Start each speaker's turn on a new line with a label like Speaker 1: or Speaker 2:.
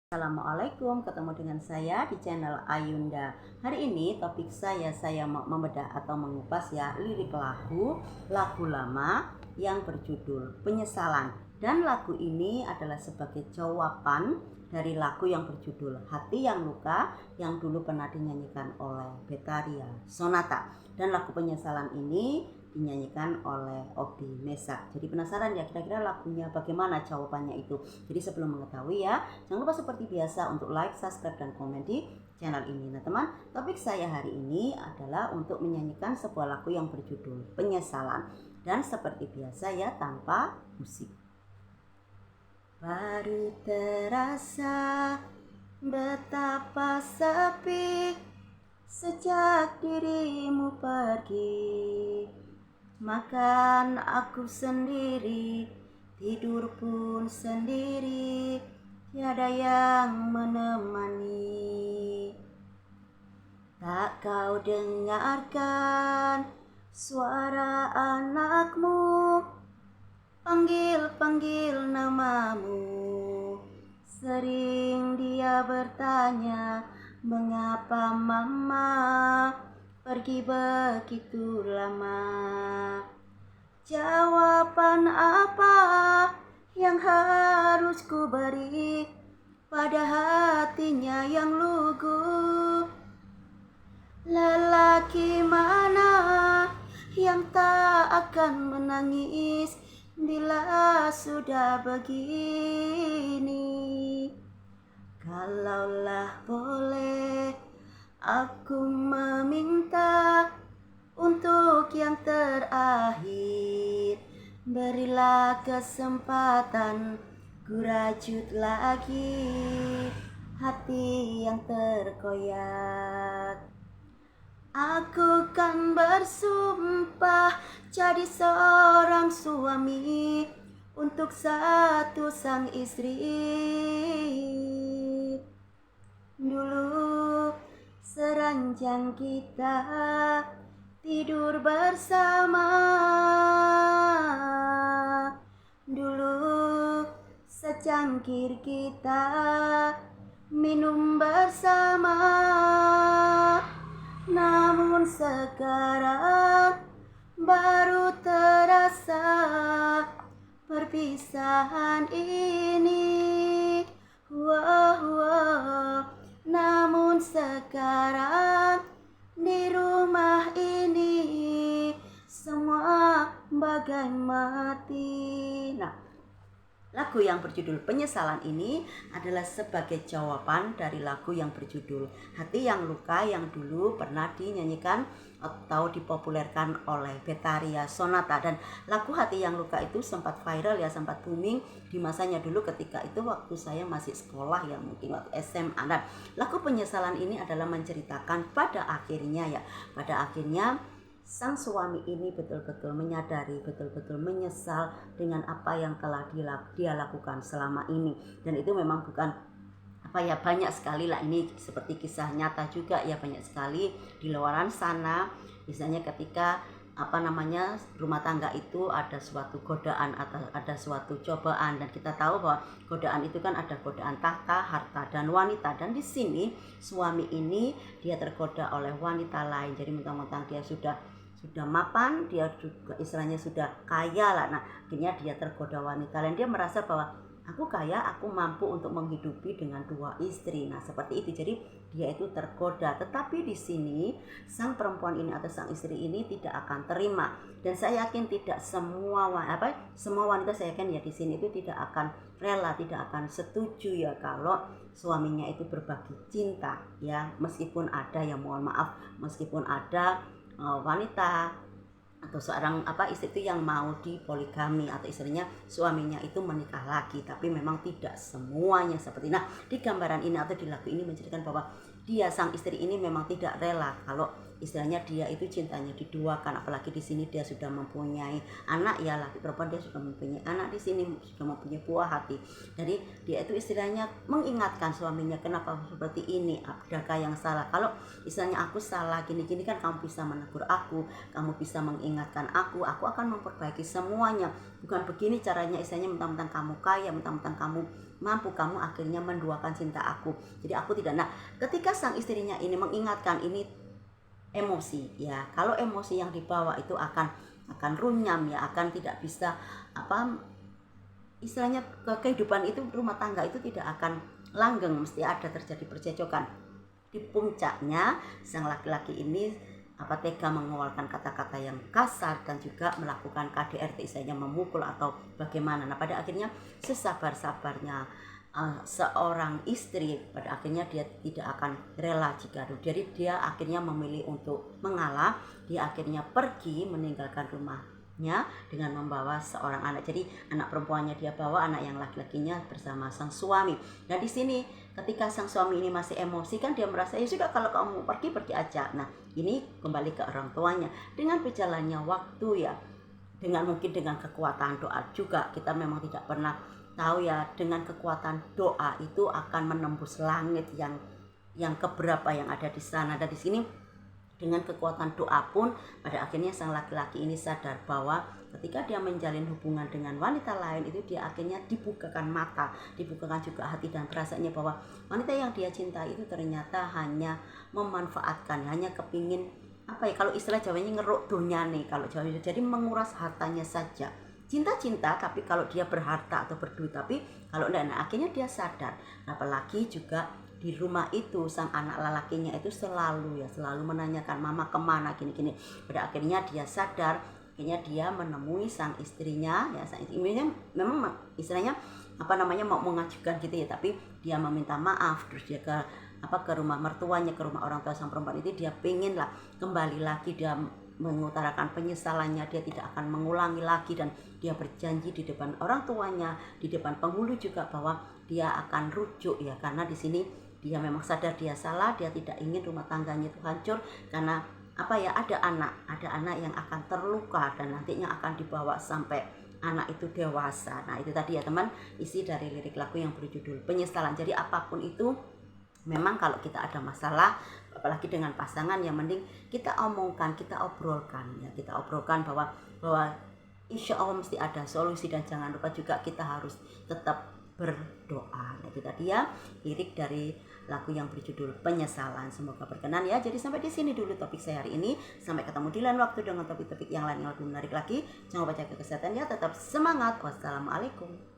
Speaker 1: Assalamualaikum, ketemu dengan saya di channel Ayunda. Hari ini topik saya mau membedah atau mengupas lirik lagu lama yang berjudul Penyesalan. Dan lagu ini adalah sebagai jawaban dari lagu yang berjudul Hati yang Luka yang dulu pernah dinyanyikan oleh Betharia Sonata. Dan lagu Penyesalan ini dinyanyikan oleh Obi Mesak. Jadi penasaran ya kira-kira lagunya bagaimana jawabannya itu. Jadi sebelum mengetahui jangan lupa seperti biasa untuk like, subscribe, dan komen di channel ini. Nah teman, topik saya hari ini adalah untuk menyanyikan sebuah lagu yang berjudul Penyesalan. Dan seperti biasa tanpa musik. Baru terasa betapa sepi sejak dirimu pergi. Makan aku sendiri, tidur pun sendiri, tiada yang menemani. Tak kau dengarkan suara anakmu, panggil-panggil namamu. Sering dia bertanya, mengapa mama pergi begitu lama? Jawaban apa yang harus ku beri pada hatinya yang lugu? Lelaki mana yang tak akan menangis bila sudah begini? Kalaulah boleh, aku meminta untuk yang terakhir, berilah kesempatan ku rajut lagi hati yang terkoyak. Aku kan bersumpah jadi seorang suami untuk satu sang istri. Dulu seranjang kita tidur bersama, dulu secangkir kita minum bersama. Namun sekarang baru terasa perpisahan ini. Namun sekarang di rumah ini semua bagai mati. Nah, lagu yang berjudul Penyesalan ini adalah sebagai jawaban dari lagu yang berjudul Hati yang Luka yang dulu pernah dinyanyikan atau dipopulerkan oleh Betharia Sonata. Dan lagu Hati yang Luka itu sempat viral sempat booming di masanya dulu ketika itu waktu saya masih sekolah mungkin waktu SMA. Dan lagu Penyesalan ini adalah menceritakan pada akhirnya sang suami ini betul-betul menyadari, betul-betul menyesal dengan apa yang telah dia lakukan selama ini. Dan itu memang bukan banyak sekali ini seperti kisah nyata juga banyak sekali di luaran sana. Misalnya ketika rumah tangga itu ada suatu godaan atau ada suatu cobaan, dan kita tahu bahwa godaan itu kan ada godaan tahta, harta, dan wanita. Dan di sini suami ini dia tergoda oleh wanita lain. Jadi mentang-mentang dia sudah mapan, dia juga istilahnya sudah kaya Nah, akhirnya dia tergoda wanita lain. Dia merasa bahwa aku kaya, aku mampu untuk menghidupi dengan 2 istri. Nah, seperti itu. Jadi dia itu tergoda. Tetapi di sini sang perempuan ini atau sang istri ini tidak akan terima. Dan saya yakin tidak semua wanita saya yakin di sini itu tidak akan rela, tidak akan setuju kalau suaminya itu berbagi cinta meskipun ada meskipun ada wanita atau seorang istri itu yang mau dipoligami atau istrinya suaminya itu menikah lagi, tapi memang tidak semuanya seperti. Nah, di gambaran ini atau di lagu ini menceritakan bahwa sang istri ini memang tidak rela kalau istilahnya dia itu cintanya diduakan, apalagi di sini dia sudah mempunyai anak laki perempuan, dia sudah mempunyai anak, di sini sudah mempunyai buah hati. Jadi dia itu istilahnya mengingatkan suaminya, kenapa seperti ini, adakah yang salah? Kalau istilahnya aku salah gini-gini kan kamu bisa menegur aku, kamu bisa mengingatkan aku akan memperbaiki semuanya. Bukan begini caranya, istilahnya mentang-mentang kamu kaya, mentang-mentang kamu mampu kamu akhirnya menduakan cinta aku. Jadi aku tidak. Nah, ketika sang istrinya ini mengingatkan ini emosi ya, kalau emosi yang dibawa itu akan runyam ya, akan tidak bisa istilahnya kehidupan itu, rumah tangga itu tidak akan langgeng, mesti ada terjadi percecokan. Di puncaknya sang laki-laki ini tega mengeluarkan kata-kata yang kasar dan juga melakukan KDRT, istilahnya memukul atau bagaimana. Nah, pada akhirnya sesabar-sabarnya seorang istri, pada akhirnya dia tidak akan rela jika jadi dia akhirnya memilih untuk mengalah. Dia akhirnya pergi meninggalkan rumahnya dengan membawa seorang anak. Jadi anak perempuannya dia bawa, anak yang laki-lakinya bersama sang suami. Nah, di sini ketika sang suami ini masih emosi kan, dia merasa ya sudah, kalau kamu pergi aja. Nah, ini kembali ke orang tuanya. Dengan berjalannya waktu ya, mungkin dengan kekuatan doa juga, kita memang tidak pernah tahu ya, dengan kekuatan doa itu akan menembus langit yang keberapa yang ada di sana. Dan di sini dengan kekuatan doa pun pada akhirnya sang laki-laki ini sadar bahwa ketika dia menjalin hubungan dengan wanita lain itu, dia akhirnya dibukakan mata, dibukakan juga hati dan perasaannya bahwa wanita yang dia cintai itu ternyata hanya memanfaatkan, hanya kepingin kalau istilah Jawanya ngeruk donyane, kalau Jawa itu jadi menguras hartanya saja. Cinta-cinta tapi kalau dia berharta atau berduit, tapi kalau enggak. Nah, akhirnya dia sadar. Apalagi juga di rumah itu sang anak lelakinya itu selalu menanyakan mama kemana gini-gini. Pada akhirnya dia sadar, akhirnya dia menemui sang istrinya ya, sang istrinya memang istilahnya mau mengajukan gitu ya, tapi dia meminta maaf. Terus dia ke rumah mertuanya, ke rumah orang tua sang perempuan itu, dia pengen lah kembali lagi, dia mengutarakan penyesalannya, dia tidak akan mengulangi lagi, dan dia berjanji di depan orang tuanya, di depan penghulu juga, bahwa dia akan rujuk ya, karena di sini dia memang sadar dia salah, dia tidak ingin rumah tangganya itu hancur karena ada anak yang akan terluka dan nantinya akan dibawa sampai anak itu dewasa. Nah, itu tadi ya teman, isi dari lirik lagu yang berjudul Penyesalan. Jadi apapun itu, memang kalau kita ada masalah, apalagi dengan pasangan, yang mending kita omongkan, kita obrolkan bahwa insya Allah mesti ada solusi. Dan jangan lupa juga kita harus tetap berdoa. Nah, itu tadi ya lirik dari lagu yang berjudul Penyesalan. Semoga berkenan ya. Jadi sampai di sini dulu topik saya hari ini. Sampai ketemu di lain waktu dengan topik-topik yang lain yang lebih menarik lagi. Jangan lupa jaga kesehatan ya, tetap semangat. Wassalamualaikum.